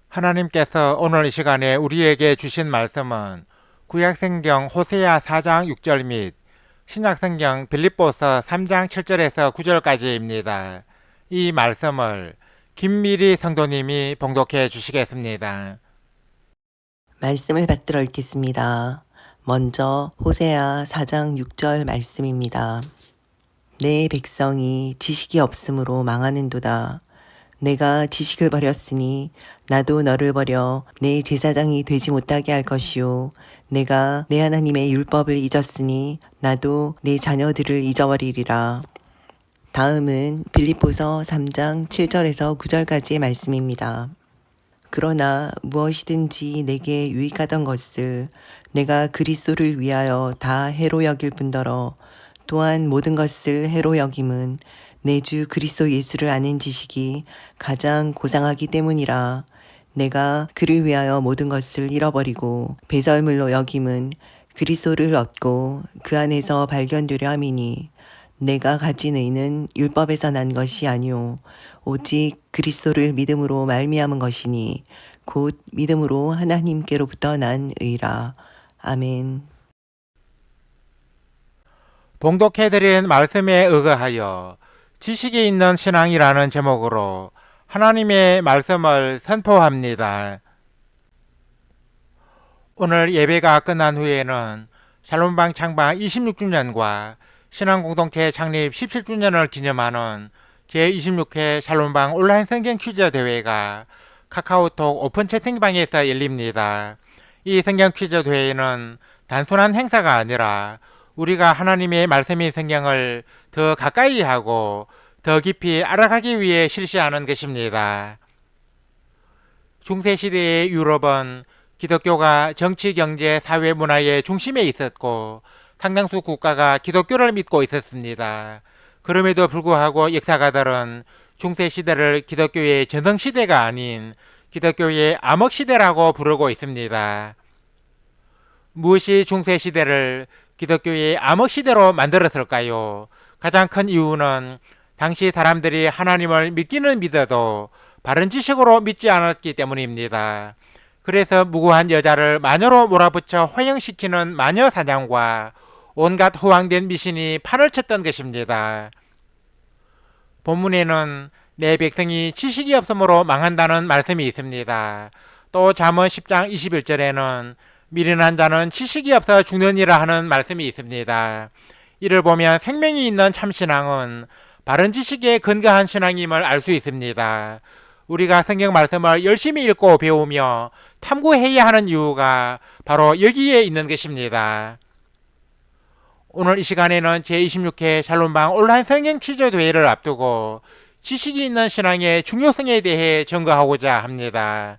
하나님께서 오늘 이 시간에 우리에게 주신 말씀은 구약성경 호세아 4장 6절 및 신약성경 빌립보서 3장 7절에서 9절까지입니다. 이 말씀을 김미리 성도님이 봉독해 주시겠습니다. 말씀을 받들어 읽겠습니다. 먼저 호세아 4장 6절 말씀입니다. 내 백성이 지식이 없으므로 망하는도다. 내가 지식을 버렸으니 나도 너를 버려 내 제사장이 되지 못하게 할 것이요. 내가 내 하나님의 율법을 잊었으니 나도 내 자녀들을 잊어버리리라. 다음은 빌립보서 3장 7절에서 9절까지의 말씀입니다. 그러나 무엇이든지 내게 유익하던 것을 내가 그리스도를 위하여 다 해로 여길 뿐더러 또한 모든 것을 해로 여김은 내 주 그리스도 예수를 아는 지식이 가장 고상하기 때문이라. 내가 그를 위하여 모든 것을 잃어버리고 배설물로 여김은 그리스도를 얻고 그 안에서 발견되려 함이니 내가 가진 의는 율법에서 난 것이 아니오 오직 그리스도를 믿음으로 말미암은 것이니 곧 믿음으로 하나님께로부터 난 의라. 아멘. 봉독해드린 말씀에 의거하여 지식이 있는 신앙이라는 제목으로 하나님의 말씀을 선포합니다. 오늘 예배가 끝난 후에는 샬롬방 창방 26주년과 신앙공동체 창립 17주년을 기념하는 제26회 샬롬방 온라인 성경 퀴즈 대회가 카카오톡 오픈 채팅방에서 열립니다. 이 성경 퀴즈 대회는 단순한 행사가 아니라 우리가 하나님의 말씀인 성경을 더 가까이 하고 더 깊이 알아가기 위해 실시하는 것입니다. 중세시대의 유럽은 기독교가 정치, 경제, 사회, 문화의 중심에 있었고 상당수 국가가 기독교를 믿고 있었습니다. 그럼에도 불구하고 역사가들은 중세시대를 기독교의 전성시대가 아닌 기독교의 암흑시대라고 부르고 있습니다. 무엇이 중세시대를 기독교의 암흑시대로 만들었을까요? 가장 큰 이유는 당시 사람들이 하나님을 믿기는 믿어도 바른 지식으로 믿지 않았기 때문입니다. 그래서 무고한 여자를 마녀로 몰아붙여 호형시키는 마녀 사냥과 온갖 후황된 미신이 판을 쳤던 것입니다. 본문에는 내 백성이 지식이 없으므로 망한다는 말씀이 있습니다. 또 잠언 10장 21절에는 미련한 자는 지식이 없어 죽느니라 하는 말씀이 있습니다. 이를 보면 생명이 있는 참신앙은 바른 지식에 근거한 신앙임을 알 수 있습니다. 우리가 성경 말씀을 열심히 읽고 배우며 탐구해야 하는 이유가 바로 여기에 있는 것입니다. 오늘 이 시간에는 제26회 샬롬방 온라인 성경 퀴즈 대회를 앞두고 지식이 있는 신앙의 중요성에 대해 전거하고자 합니다.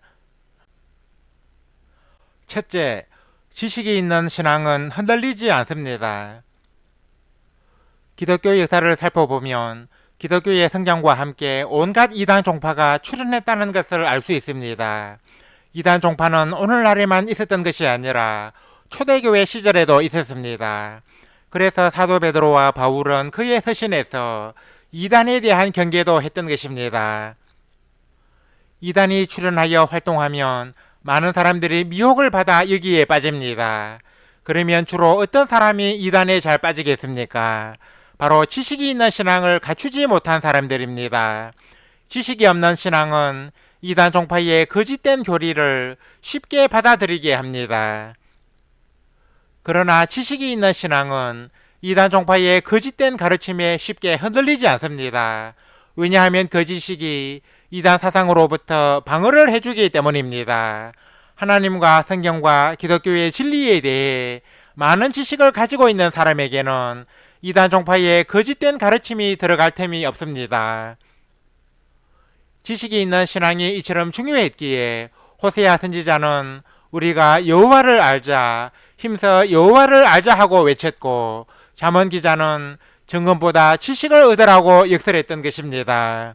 첫째, 지식이 있는 신앙은 흔들리지 않습니다. 기독교 역사를 살펴보면 기독교의 성장과 함께 온갖 이단 종파가 출현했다는 것을 알 수 있습니다. 이단 종파는 오늘날에만 있었던 것이 아니라 초대교회 시절에도 있었습니다. 그래서 사도 베드로와 바울은 그의 서신에서 이단에 대한 경계도 했던 것입니다. 이단이 출현하여 활동하면 많은 사람들이 미혹을 받아 여기에 빠집니다. 그러면 주로 어떤 사람이 이단에 잘 빠지겠습니까? 바로 지식이 있는 신앙을 갖추지 못한 사람들입니다. 지식이 없는 신앙은 이단 종파의 거짓된 교리를 쉽게 받아들이게 합니다. 그러나 지식이 있는 신앙은 이단 종파의 거짓된 가르침에 쉽게 흔들리지 않습니다. 왜냐하면 그 지식이 이단 사상으로부터 방어를 해주기 때문입니다. 하나님과 성경과 기독교의 진리에 대해 많은 지식을 가지고 있는 사람에게는 이단 종파의 거짓된 가르침이 들어갈 틈이 없습니다. 지식이 있는 신앙이 이처럼 중요했기에 호세아 선지자는 우리가 여호와를 알자, 힘써 여호와를 알자 하고 외쳤고 잠언 기자는 정금보다 지식을 얻으라고 역설했던 것입니다.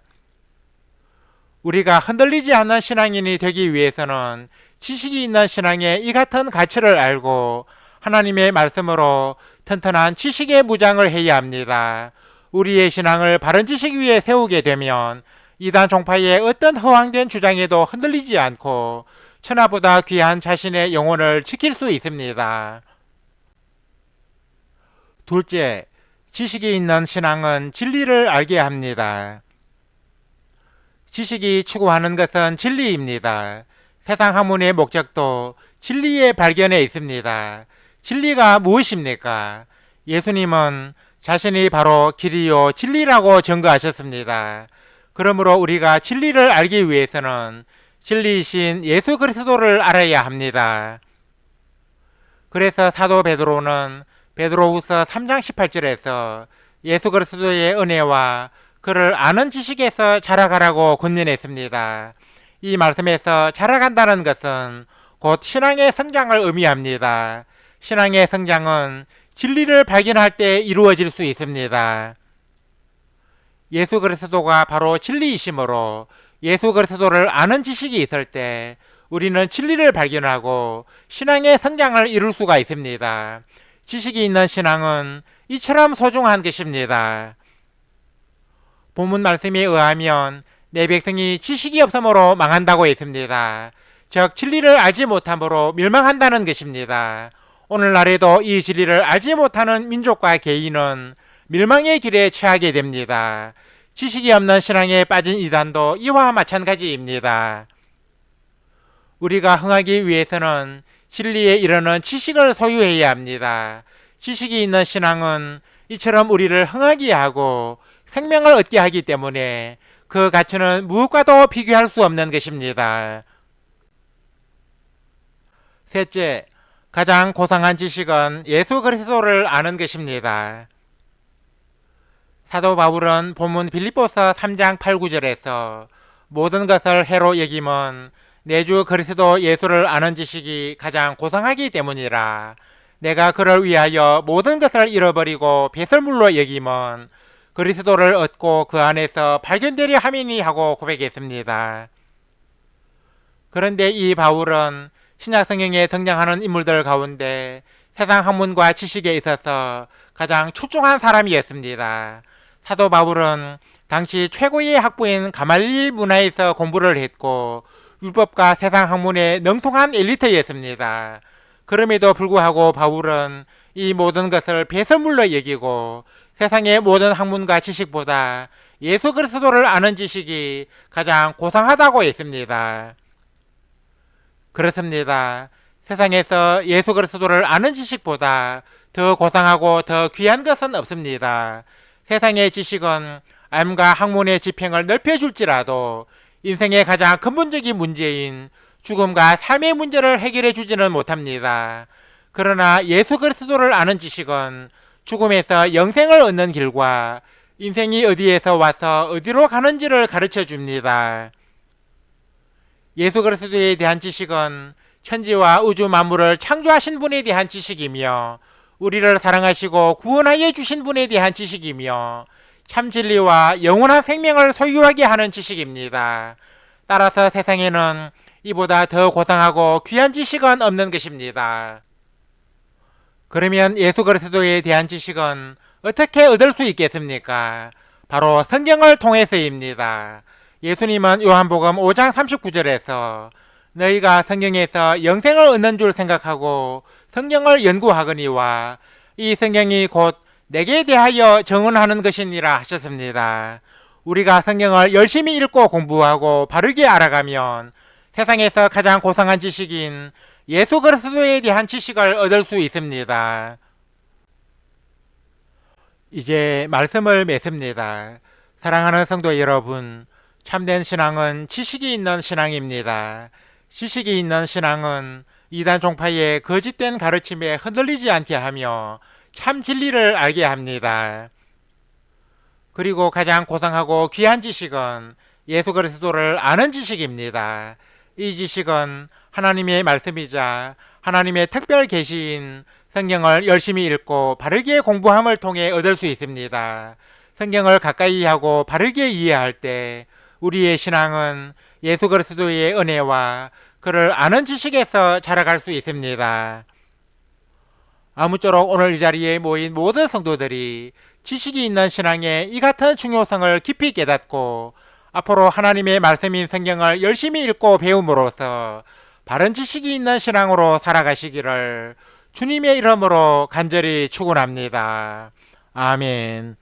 우리가 흔들리지 않는 신앙인이 되기 위해서는 지식이 있는 신앙의 이 같은 가치를 알고 하나님의 말씀으로 튼튼한 지식의 무장을 해야 합니다. 우리의 신앙을 바른 지식 위에 세우게 되면 이단 종파의 어떤 허황된 주장에도 흔들리지 않고 천하보다 귀한 자신의 영혼을 지킬 수 있습니다. 둘째, 지식이 있는 신앙은 진리를 알게 합니다. 지식이 추구하는 것은 진리입니다. 세상 학문의 목적도 진리의 발견에 있습니다. 진리가 무엇입니까? 예수님은 자신이 바로 길이요 진리라고 증거하셨습니다. 그러므로 우리가 진리를 알기 위해서는 진리이신 예수 그리스도를 알아야 합니다. 그래서 사도 베드로는 베드로후서 3장 18절에서 예수 그리스도의 은혜와 그를 아는 지식에서 자라가라고 권면했습니다. 이 말씀에서 자라간다는 것은 곧 신앙의 성장을 의미합니다. 신앙의 성장은 진리를 발견할 때 이루어질 수 있습니다. 예수 그리스도가 바로 진리이시므로 예수 그리스도를 아는 지식이 있을 때 우리는 진리를 발견하고 신앙의 성장을 이룰 수가 있습니다. 지식이 있는 신앙은 이처럼 소중한 것입니다. 본문 말씀에 의하면 내 백성이 지식이 없으므로 망한다고 했습니다. 즉 진리를 알지 못함으로 멸망한다는 것입니다. 오늘날에도 이 진리를 알지 못하는 민족과 개인은 멸망의 길에 처하게 됩니다. 지식이 없는 신앙에 빠진 이단도 이와 마찬가지입니다. 우리가 흥하기 위해서는 진리에 이르는 지식을 소유해야 합니다. 지식이 있는 신앙은 이처럼 우리를 흥하게 하고 생명을 얻게 하기 때문에 그 가치는 무엇과도 비교할 수 없는 것입니다. 셋째, 가장 고상한 지식은 예수 그리스도를 아는 것입니다. 사도 바울은 본문 빌립보서 3장 8, 9절에서 모든 것을 해로 여김은 내 주 그리스도 예수를 아는 지식이 가장 고상하기 때문이라. 내가 그를 위하여 모든 것을 잃어버리고 배설물로 여김은 그리스도를 얻고 그 안에서 발견되려 함이니 하고 고백했습니다. 그런데 이 바울은 신약성경에 등장하는 인물들 가운데 세상 학문과 지식에 있어서 가장 출중한 사람이었습니다. 사도 바울은 당시 최고의 학부인 가말리엘 문화에서 공부를 했고 율법과 세상 학문에 능통한 엘리트였습니다. 그럼에도 불구하고 바울은 이 모든 것을 배설물로 여기고 세상의 모든 학문과 지식보다 예수 그리스도를 아는 지식이 가장 고상하다고 했습니다. 그렇습니다. 세상에서 예수 그리스도를 아는 지식보다 더 고상하고 더 귀한 것은 없습니다. 세상의 지식은 암과 학문의 지평을 넓혀줄지라도 인생의 가장 근본적인 문제인 죽음과 삶의 문제를 해결해 주지는 못합니다. 그러나 예수 그리스도를 아는 지식은 죽음에서 영생을 얻는 길과 인생이 어디에서 와서 어디로 가는지를 가르쳐 줍니다. 예수 그리스도에 대한 지식은 천지와 우주 만물을 창조하신 분에 대한 지식이며 우리를 사랑하시고 구원하여 주신 분에 대한 지식이며 참 진리와 영원한 생명을 소유하게 하는 지식입니다. 따라서 세상에는 이보다 더 고상하고 귀한 지식은 없는 것입니다. 그러면 예수 그리스도에 대한 지식은 어떻게 얻을 수 있겠습니까? 바로 성경을 통해서입니다. 예수님은 요한복음 5장 39절에서 너희가 성경에서 영생을 얻는 줄 생각하고 성경을 연구하거니와 이 성경이 곧 내게 대하여 증언하는 것이니라 하셨습니다. 우리가 성경을 열심히 읽고 공부하고 바르게 알아가면 세상에서 가장 고상한 지식인 예수 그리스도에 대한 지식을 얻을 수 있습니다. 이제 말씀을 맺습니다. 사랑하는 성도 여러분, 참된 신앙은 지식이 있는 신앙입니다. 지식이 있는 신앙은 이단 종파의 거짓된 가르침에 흔들리지 않게 하며 참 진리를 알게 합니다. 그리고 가장 고상하고 귀한 지식은 예수 그리스도를 아는 지식입니다. 이 지식은 하나님의 말씀이자 하나님의 특별 계시인 성경을 열심히 읽고 바르게 공부함을 통해 얻을 수 있습니다. 성경을 가까이 하고 바르게 이해할 때 우리의 신앙은 예수 그리스도의 은혜와 그를 아는 지식에서 자라갈 수 있습니다. 아무쪼록 오늘 이 자리에 모인 모든 성도들이 지식이 있는 신앙의 이 같은 중요성을 깊이 깨닫고 앞으로 하나님의 말씀인 성경을 열심히 읽고 배움으로써 바른 지식이 있는 신앙으로 살아가시기를 주님의 이름으로 간절히 축원합니다. 아멘.